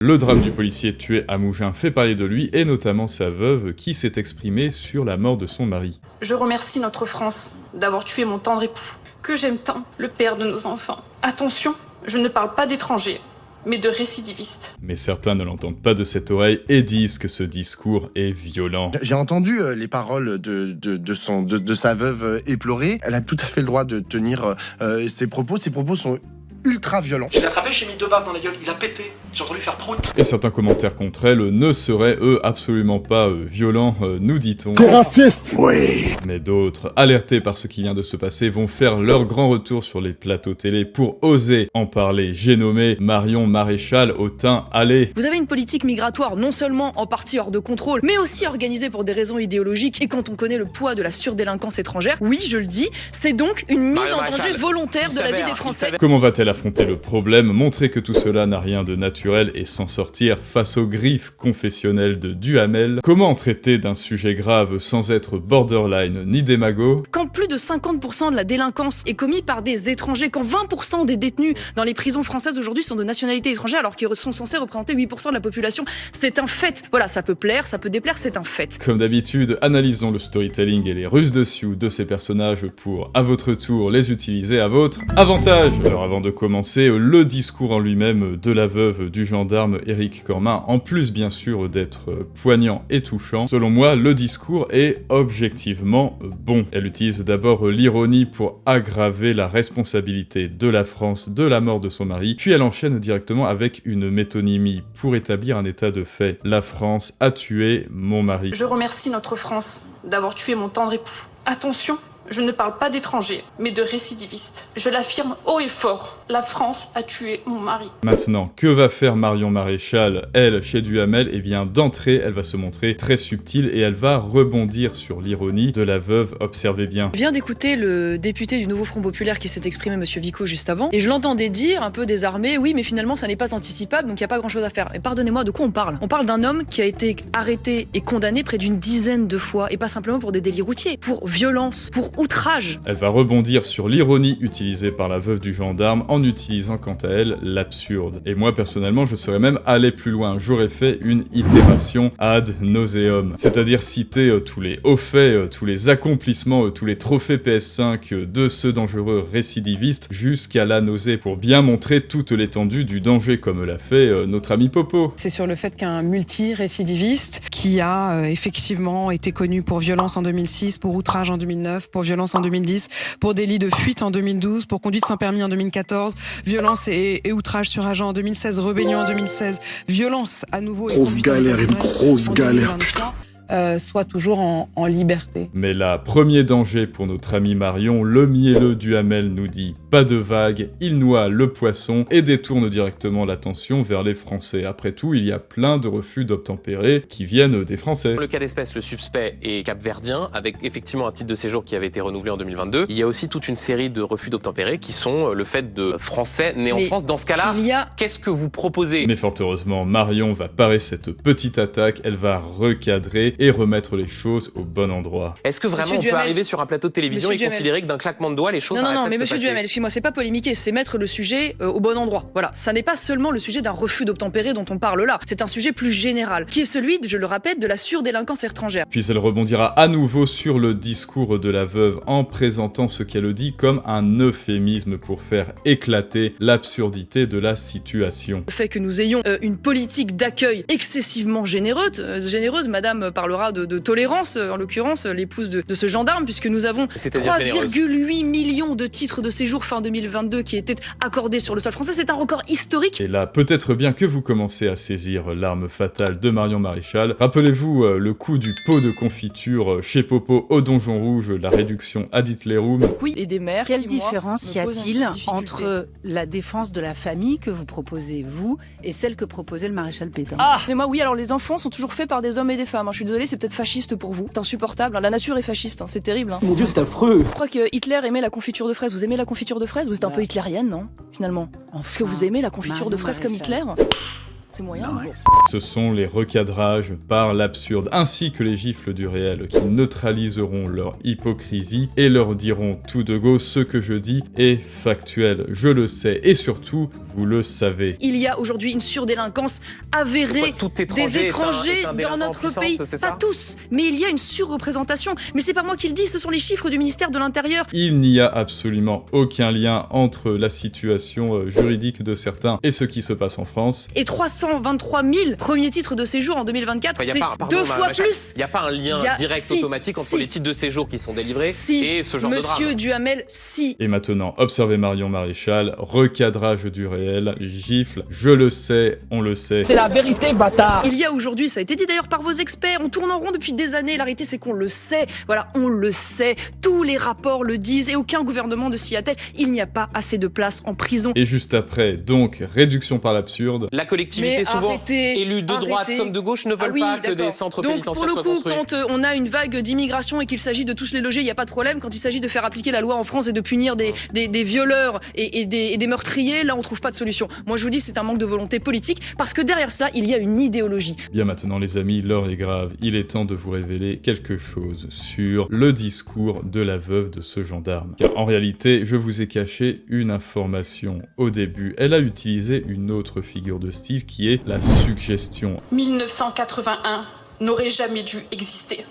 Le drame du policier tué à Mougins fait parler de lui, et notamment sa veuve qui s'est exprimée sur la mort de son mari. Je remercie notre France d'avoir tué mon tendre époux, que j'aime tant, le père de nos enfants. Attention, je ne parle pas d'étrangers, mais de récidivistes. Mais certains ne l'entendent pas de cette oreille et disent que ce discours est violent. J'ai entendu les paroles de sa veuve éplorée. Elle a tout à fait le droit de tenir ses propos. Ses propos sont ultra violent. Je l'ai attrapé, j'ai mis 2 baffes dans la gueule, il a pété. J'ai entendu faire prout. Et certains commentaires contre elle ne seraient, eux, absolument pas violents, nous dit-on. T'es raciste. Oui. Mais d'autres, alertés par ce qui vient de se passer, vont faire leur grand retour sur les plateaux télé pour oser en parler. J'ai nommé Marion Maréchal au teint allé. Vous avez une politique migratoire non seulement en partie hors de contrôle, mais aussi organisée pour des raisons idéologiques. Et quand on connaît le poids de la surdélinquance étrangère, oui, je le dis, c'est donc une mise en danger volontaire de la vie des Français. Comment va-t-elle affronter le problème, montrer que tout cela n'a rien de naturel et s'en sortir face aux griffes confessionnelles de Duhamel? Comment traiter d'un sujet grave sans être borderline ni démago? Quand plus de 50% de la délinquance est commis par des étrangers, quand 20% des détenus dans les prisons françaises aujourd'hui sont de nationalité étrangère alors qu'ils sont censés représenter 8% de la population, c'est un fait. Voilà, ça peut plaire, ça peut déplaire, c'est un fait. Comme d'habitude, analysons le storytelling et les ruses dessus de ces personnages pour, à votre tour, les utiliser à votre avantage. Alors avant de commencer, le discours en lui-même de la veuve du gendarme Éric Cormin, en plus bien sûr d'être poignant et touchant, selon moi, le discours est objectivement bon. Elle utilise d'abord l'ironie pour aggraver la responsabilité de la France de la mort de son mari, puis elle enchaîne directement avec une métonymie pour établir un état de fait. La France a tué mon mari. Je remercie notre France d'avoir tué mon tendre époux. Attention, je ne parle pas d'étrangers, mais de récidivistes. Je l'affirme haut et fort, la France a tué mon mari. Maintenant, que va faire Marion Maréchal, elle, chez Duhamel? Eh bien, d'entrée, elle va se montrer très subtile et elle va rebondir sur l'ironie de la veuve, observez bien. Je viens d'écouter le député du Nouveau Front Populaire qui s'est exprimé, monsieur Vico, juste avant, et je l'entendais dire, un peu désarmé, oui, mais finalement, ça n'est pas anticipable, donc il n'y a pas grand-chose à faire. Et pardonnez-moi, de quoi on parle? On parle d'un homme qui a été arrêté et condamné près d'une dizaine de fois, et pas simplement pour des délits routiers, pour violence, pour outrage. Elle va rebondir sur l'ironie utilisée par la veuve du gendarme en utilisant quant à elle l'absurde. Et moi personnellement je serais même allé plus loin, j'aurais fait une itération ad nauseum, c'est-à-dire citer tous les hauts faits, tous les accomplissements, tous les trophées PS5 de ce dangereux récidiviste jusqu'à la nausée pour bien montrer toute l'étendue du danger comme l'a fait notre ami Popo. C'est sur le fait qu'un multi-récidiviste qui a effectivement été connu pour violence en 2006, pour outrage en 2009, pour violence en 2010, pour délit de fuite en 2012, pour conduite sans permis en 2014, violence et outrage sur agent en 2016, rébellion en 2016, violence à nouveau et grosse galère, une grosse galère, putain. Soit toujours en liberté. Mais là, premier danger pour notre ami Marion, le mielleux Duhamel nous dit pas de vague, il noie le poisson et détourne directement l'attention vers les Français. Après tout, il y a plein de refus d'obtempérer qui viennent des Français. Dans le cas d'espèce, le suspect est capverdien, avec effectivement un titre de séjour qui avait été renouvelé en 2022. Il y a aussi toute une série de refus d'obtempérer qui sont le fait de Français nés en France. Dans ce cas-là, qu'est-ce que vous proposez? Mais fort heureusement, Marion va parer cette petite attaque, elle va recadrer et remettre les choses au bon endroit. Est-ce que vraiment on peut arriver sur un plateau de télévision et considérer que d'un claquement de doigts, les choses Non, mais monsieur Duhamel, excusez-moi, c'est pas polémiquer, c'est mettre le sujet au bon endroit. Voilà, ça n'est pas seulement le sujet d'un refus d'obtempérer dont on parle là, c'est un sujet plus général, qui est celui, je le répète, de la surdélinquance étrangère. Puis elle rebondira à nouveau sur le discours de la veuve en présentant ce qu'elle dit comme un euphémisme pour faire éclater l'absurdité de la situation. Le fait que nous ayons une politique d'accueil excessivement généreuse, madame parlera de tolérance, en l'occurrence l'épouse de ce gendarme, puisque nous avons 3,8 millions de titres de séjour fin 2022 qui étaient accordés sur le sol français, c'est un record historique. Et là, peut-être bien que vous commencez à saisir l'arme fatale de Marion Maréchal. Rappelez-vous le coup du pot de confiture chez Popo au Donjon Rouge, la réduction ad Hitlerum. Oui, et des mères. Quelle différence y a-t-il entre la défense de la famille que vous proposez, vous, et celle que proposait le maréchal Pétain? Et moi, oui, alors les enfants sont toujours faits par des hommes et des femmes, hein. Je suis désolée, c'est peut-être fasciste pour vous, c'est insupportable, hein. La nature est fasciste, hein. C'est terrible. Hein. Mon Dieu, c'est affreux. Je crois que Hitler aimait la confiture de fraises. Vous aimez la confiture de fraises? Vous êtes un peu hitlérienne, non? Finalement. Est-ce que vous aimez la confiture de fraises comme Hitler? C'est moyen. Bon. Ce sont les recadrages par l'absurde, ainsi que les gifles du réel, qui neutraliseront leur hypocrisie et leur diront tout de go: ce que je dis est factuel, je le sais, et surtout, vous le savez. Il y a aujourd'hui une surdélinquance avérée des étrangers dans notre pays. Pas tous, mais il y a une surreprésentation. Mais c'est pas moi qui le dis, ce sont les chiffres du ministère de l'Intérieur. Il n'y a absolument aucun lien entre la situation juridique de certains et ce qui se passe en France. Et 323 000 premiers titres de séjour en 2024, c'est 2 fois plus. Il n'y a pas un lien direct automatique entre les titres de séjour qui sont délivrés et ce genre de drame. Monsieur Duhamel, si. Et maintenant, observez Marion Maréchal, recadrage du réel, gifle, je le sais, on le sait. C'est la vérité, bâtard. Il y a aujourd'hui, ça a été dit d'ailleurs par vos experts, on tourne en rond depuis des années, la réalité c'est qu'on le sait, voilà, on le sait, tous les rapports le disent et aucun gouvernement ne s'y attelle, il n'y a pas assez de place en prison. Et juste après, donc, réduction par l'absurde. La collectivité, souvent élue de droite comme de gauche, ne veulent pas que des centres pénitentiaires soient construits. Donc pour le coup, quand on a une vague d'immigration et qu'il s'agit de tous les loger, il n'y a pas de problème. Quand il s'agit de faire appliquer la loi en France et de punir des violeurs et des meurtriers, là on trouve pas de solution. Moi je vous dis, c'est un manque de volonté politique, parce que derrière cela, il y a une idéologie. Bien maintenant les amis, l'heure est grave, il est temps de vous révéler quelque chose sur le discours de la veuve de ce gendarme. Car en réalité, je vous ai caché une information au début. Elle a utilisé une autre figure de style qui est la suggestion. 1981 n'aurait jamais dû exister.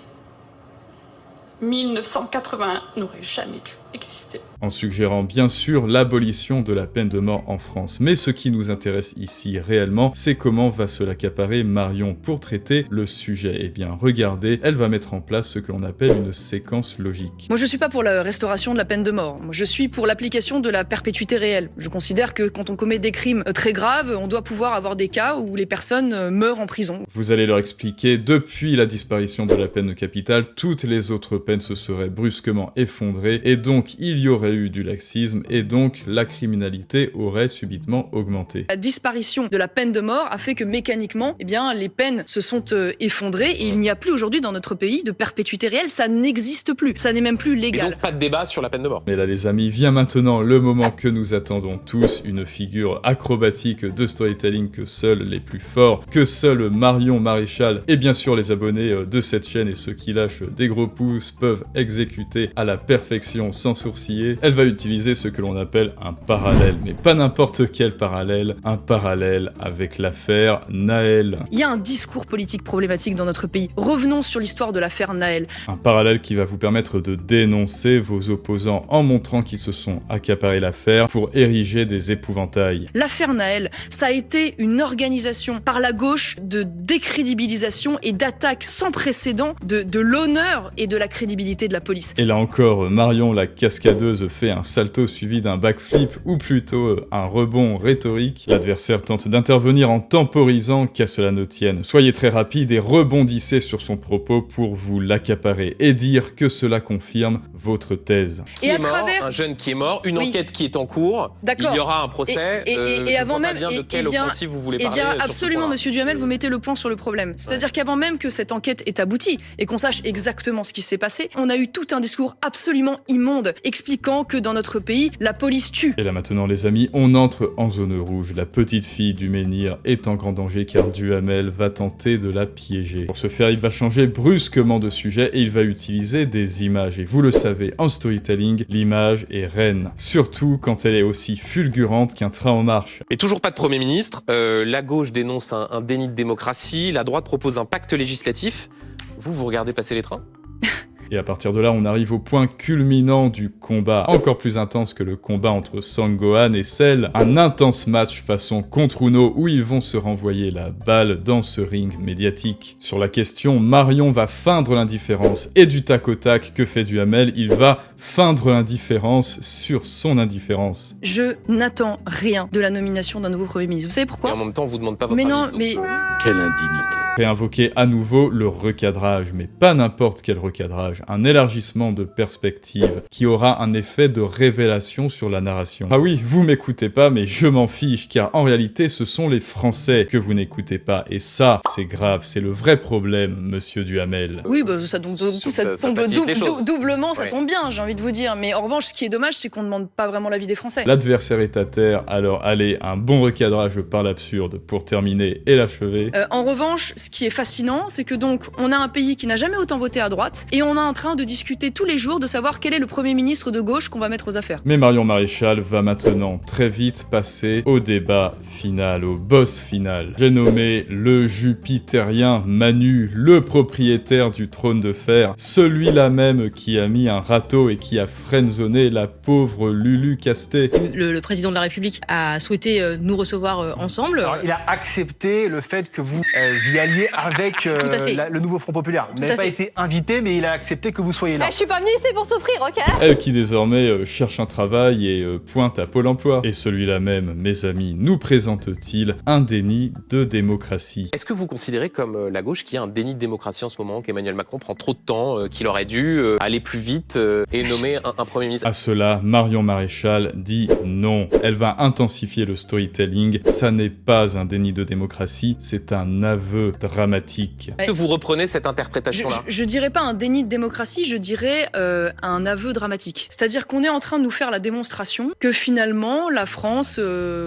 1981 n'aurait jamais dû exister. En suggérant bien sûr l'abolition de la peine de mort en France. Mais ce qui nous intéresse ici réellement, c'est comment va se l'accaparer Marion pour traiter le sujet. Eh bien regardez, elle va mettre en place ce que l'on appelle une séquence logique. Moi je suis pas pour la restauration de la peine de mort, moi je suis pour l'application de la perpétuité réelle. Je considère que quand on commet des crimes très graves, on doit pouvoir avoir des cas où les personnes meurent en prison. Vous allez leur expliquer, depuis la disparition de la peine capitale, toutes les autres peines se seraient brusquement effondrées et donc il y aurait eu du laxisme et donc la criminalité aurait subitement augmenté. La disparition de la peine de mort a fait que mécaniquement, eh bien, les peines se sont effondrées et il n'y a plus aujourd'hui dans notre pays de perpétuité réelle, ça n'existe plus, ça n'est même plus légal. Et donc pas de débat sur la peine de mort. Mais là les amis, vient maintenant le moment que nous attendons tous, une figure acrobatique de storytelling que seuls les plus forts, que seul Marion Maréchal et bien sûr les abonnés de cette chaîne et ceux qui lâchent des gros pouces peuvent exécuter à la perfection sans sourciller. Elle va utiliser ce que l'on appelle un parallèle, mais pas n'importe quel parallèle, un parallèle avec l'affaire Naël. Il y a un discours politique problématique dans notre pays. Revenons sur l'histoire de l'affaire Naël. Un parallèle qui va vous permettre de dénoncer vos opposants en montrant qu'ils se sont accaparés l'affaire pour ériger des épouvantails. L'affaire Naël, ça a été une organisation par la gauche de décrédibilisation et d'attaque sans précédent de l'honneur et de la crédibilité de la police. Et là encore, Marion la cascadeuse fait un salto suivi d'un backflip ou plutôt un rebond rhétorique. L'adversaire tente d'intervenir en temporisant, qu'à cela ne tienne. Soyez très rapide et rebondissez sur son propos pour vous l'accaparer et dire que cela confirme votre thèse. Qui est mort, un jeune qui est mort, une enquête qui est en cours, il y aura un procès, et avant même, bien de quelle offensive vous voulez parler. Eh bien absolument monsieur Duhamel, vous mettez le point sur le problème. C'est-à-dire qu'avant même que cette enquête ait abouti et qu'on sache exactement ce qui s'est passé, on a eu tout un discours absolument immonde expliquant que dans notre pays, la police tue. Et là maintenant les amis, on entre en zone rouge. La petite fille du menhir est en grand danger car Duhamel va tenter de la piéger. Pour ce faire, il va changer brusquement de sujet et il va utiliser des images. Et vous le savez, en storytelling, l'image est reine. Surtout quand elle est aussi fulgurante qu'un train en marche. Et toujours pas de Premier ministre. La gauche dénonce un déni de démocratie. La droite propose un pacte législatif. Vous regardez passer les trains ? Et à partir de là, on arrive au point culminant du combat, encore plus intense que le combat entre Sang-Gohan et Cell, un intense match façon contre Uno où ils vont se renvoyer la balle dans ce ring médiatique. Sur la question, Marion va feindre l'indifférence, et du tac au tac, que fait Duhamel? Il va feindre l'indifférence sur son indifférence. Je n'attends rien de la nomination d'un nouveau Premier ministre. Vous savez pourquoi? Et en même temps, on vous demande pas votre avis. Non, mais... Quelle indignité. Réinvoquer à nouveau le recadrage, mais pas n'importe quel recadrage. personnage, un élargissement de perspective qui aura un effet de révélation sur la narration. Ah oui, vous m'écoutez pas, mais je m'en fiche, car en réalité, ce sont les Français que vous n'écoutez pas, et ça, c'est grave, c'est le vrai problème, monsieur Duhamel. Oui, bah ça tombe doublement, ça tombe bien, j'ai envie de vous dire, mais en revanche, ce qui est dommage, c'est qu'on ne demande pas vraiment l'avis des Français. L'adversaire est à terre, alors allez, un bon recadrage par l'absurde pour terminer et l'achever. En revanche, ce qui est fascinant, c'est que donc, on a un pays qui n'a jamais autant voté à droite, et on est en train de discuter tous les jours de savoir quel est le Premier ministre de gauche qu'on va mettre aux affaires. Mais Marion Maréchal va maintenant très vite passer au débat final, au boss final. J'ai nommé le Jupitérien Manu, le propriétaire du trône de fer, celui-là même qui a mis un râteau et qui a friendzoné la pauvre Lulu Casté. Le président de la République a souhaité nous recevoir ensemble. Alors, il a accepté le fait que vous y alliez avec le nouveau Front Populaire. Vous n'avez pas été invité, mais il a accepté que vous soyez là. Je suis pas venue ici pour souffrir, ok? Elle qui désormais cherche un travail et pointe à Pôle emploi. Et celui-là même, mes amis, nous présente-t-il un déni de démocratie? Est-ce que vous considérez comme la gauche qu'il y a un déni de démocratie en ce moment, qu'Emmanuel Macron prend trop de temps, qu'il aurait dû aller plus vite et nommer un Premier ministre? À cela, Marion Maréchal dit non. Elle va intensifier le storytelling. Ça n'est pas un déni de démocratie, c'est un aveu dramatique. Est-ce que vous reprenez cette interprétation-là? Je dirais pas un déni de démocratie, je dirais un aveu dramatique. C'est-à-dire qu'on est en train de nous faire la démonstration que finalement, la France,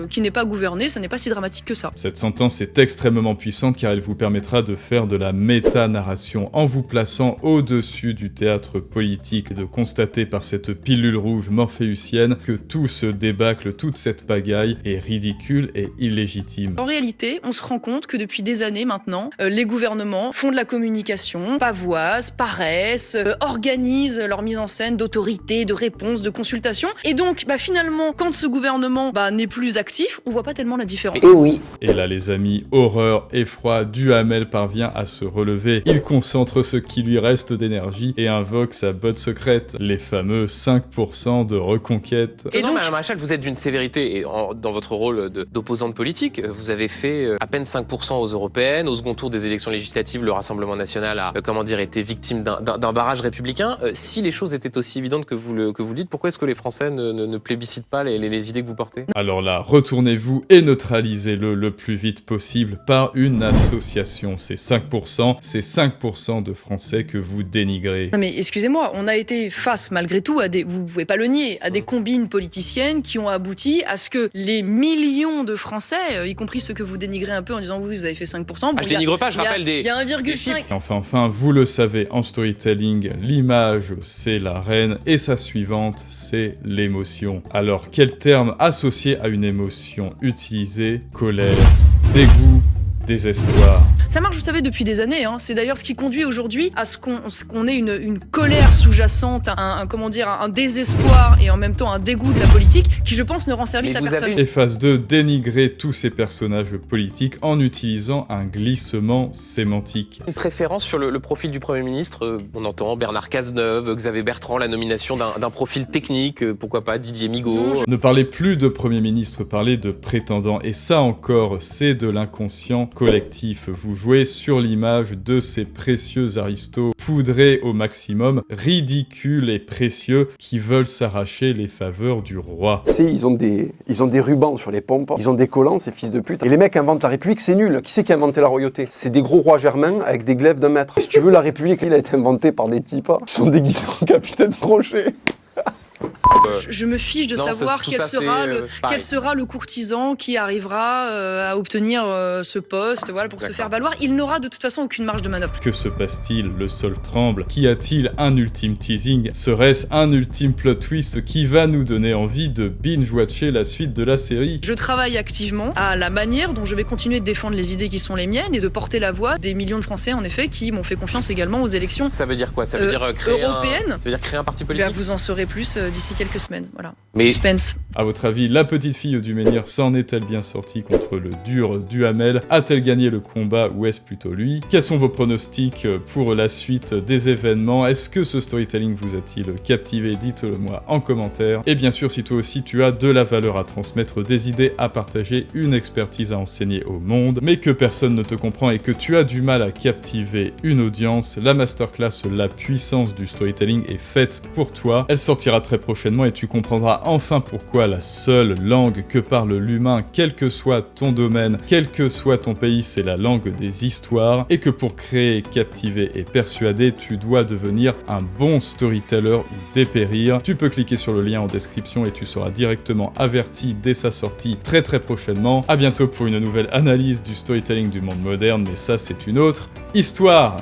qui n'est pas gouvernée, ça n'est pas si dramatique que ça. Cette sentence est extrêmement puissante car elle vous permettra de faire de la méta-narration en vous plaçant au-dessus du théâtre politique et de constater par cette pilule rouge morphéusienne que tout ce débâcle, toute cette pagaille est ridicule et illégitime. En réalité, on se rend compte que depuis des années maintenant, les gouvernements font de la communication, pavoisent, paraissent, organisent leur mise en scène d'autorité, de réponse, de consultation. Et donc, finalement, quand ce gouvernement n'est plus actif, on voit pas tellement la différence. Et oui. Et là, les amis, horreur, effroi, Duhamel parvient à se relever. Il concentre ce qui lui reste d'énergie et invoque sa botte secrète, les fameux 5% de reconquête. Et donc, Madame Maréchal, vous êtes d'une sévérité, et dans votre rôle d'opposante politique, vous avez fait à peine 5% aux européennes. Au second tour des élections législatives, le Rassemblement national a, été victime d'un barrage républicain. Si les choses étaient aussi évidentes que vous le dites, pourquoi est-ce que les Français ne plébiscitent pas les idées que vous portez? Alors là, retournez-vous et neutralisez-le le plus vite possible par une association. C'est 5% de Français que vous dénigrez. Non mais excusez-moi, on a été face malgré tout à vous pouvez pas le nier, à des combines politiciennes qui ont abouti à ce que les millions de Français, y compris ceux que vous dénigrez un peu en disant oui, vous avez fait 5%. Je dénigre pas, je rappelle des... Il y a 1,5. Enfin, vous le savez, en storytelling, l'image, c'est la reine, et sa suivante, c'est l'émotion. Alors, quel terme associé à une émotion utilisé? Colère, dégoût, désespoir. Ça marche, vous savez, depuis des années. C'est d'ailleurs ce qui conduit aujourd'hui à ce qu'on ait une colère sous-jacente, un désespoir et en même temps un dégoût de la politique qui, je pense, ne rend service à personne. Et phase 2, dénigrer tous ces personnages politiques en utilisant un glissement sémantique. Une préférence sur le profil du Premier ministre, on entend Bernard Cazeneuve, Xavier Bertrand, la nomination d'un profil technique, pourquoi pas Didier Migaud. Ne parlez plus de Premier ministre, parlez de prétendant. Et ça encore, c'est de l'inconscient collectif. Vous jouez sur l'image de ces précieux aristos poudrés au maximum, ridicules et précieux, qui veulent s'arracher les faveurs du roi. Ils ont des rubans sur les pompes, ils ont des collants, ces fils de pute. Et les mecs inventent la République, c'est nul. Qui c'est qui a inventé la royauté? C'est des gros rois germains avec des glaives d'un mètre. Si tu veux, la République, il a été inventé par des types qui sont déguisés en capitaine Crochet. Je me fiche de savoir quel sera le courtisan qui arrivera à obtenir ce poste, pour se faire valoir. Il n'aura de toute façon aucune marge de manœuvre. Que se passe-t-il? Le sol tremble. Qu'y a-t-il? Un ultime teasing? Serait-ce un ultime plot twist qui va nous donner envie de binge-watcher la suite de la série? Je travaille activement à la manière dont je vais continuer de défendre les idées qui sont les miennes et de porter la voix des millions de Français, en effet, qui m'ont fait confiance également aux élections. Ça veut dire quoi? Ça veut dire créer européennes. Ça veut dire créer un parti politique? Vous en saurez plus d'ici quelques semaines, voilà. Mais suspense. À votre avis, la petite fille du menhir s'en est-elle bien sortie contre le dur Duhamel? A-t-elle gagné le combat ou est-ce plutôt lui? Quels sont vos pronostics pour la suite des événements? Est-ce que ce storytelling vous a-t-il captivé? Dites-le moi en commentaire. Et bien sûr, si toi aussi tu as de la valeur à transmettre, des idées à partager, une expertise à enseigner au monde, mais que personne ne te comprend et que tu as du mal à captiver une audience, la masterclass La puissance du storytelling est faite pour toi. Elle sortira très prochainement et tu comprendras enfin pourquoi la seule langue que parle l'humain, quel que soit ton domaine, quel que soit ton pays, c'est la langue des histoires, et que pour créer, captiver et persuader, tu dois devenir un bon storyteller ou dépérir. Tu peux cliquer sur le lien en description et tu seras directement averti dès sa sortie très prochainement. À bientôt pour une nouvelle analyse du storytelling du monde moderne, mais ça c'est une autre histoire.